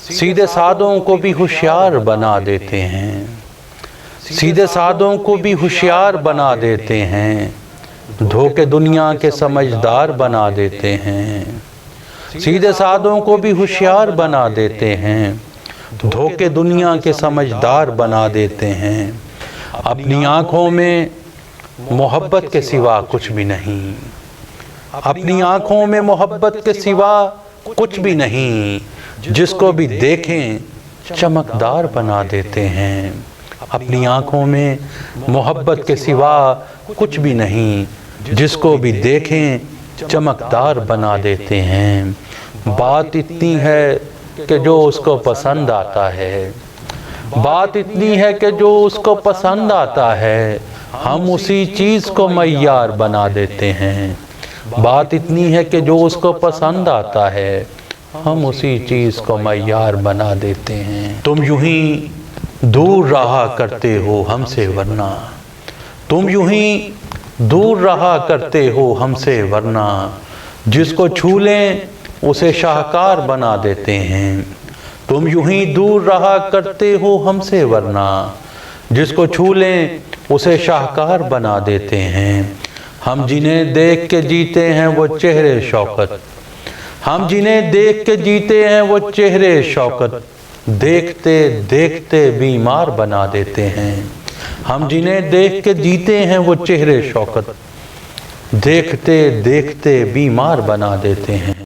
सीधे साधों को भी होशियार बना देते हैं, सीधे साधों को भी होशियार बना देते हैं, धोखे दुनिया के समझदार बना देते हैं। सीधे साधों को भी होशियार बना देते हैं, धोखे दुनिया के समझदार बना देते हैं। अपनी आँखों में मोहब्बत के सिवा कुछ भी नहीं, अपनी आँखों में मोहब्बत के सिवा कुछ भी नहीं, जिसको भी देखें चमकदार बना देते हैं। अपनी आँखों में मोहब्बत के सिवा कुछ भी नहीं, जिसको भी देखें चमकदार बना देते हैं। बात इतनी है कि जो उसको पसंद आता है, बात इतनी है कि जो उसको पसंद आता है, हम उसी चीज़ को मय्यार बना देते हैं। बात इतनी है कि जो उसको पसंद आता है, हम उसी चीज़ को मय्यार बना देते हैं। तुम यूं ही दूर रहा करते हो हमसे वरना, तुम यूं ही दूर रहा करते हो हमसे वरना, जिसको छू लें उसे शाहकार बना देते हैं। तुम यूं ही दूर रहा करते हो हमसे वरना, जिसको छू लें उसे शाहकार बना देते हैं। हम जिन्हें देख के जीते हैं वो चेहरे शौकत, हम जिन्हें देख के जीते हैं वो चेहरे शौकत, देखते देखते बीमार बना देते हैं। हम जिन्हें देख के जीते हैं वो चेहरे शौकत, देखते देखते बीमार बना देते हैं।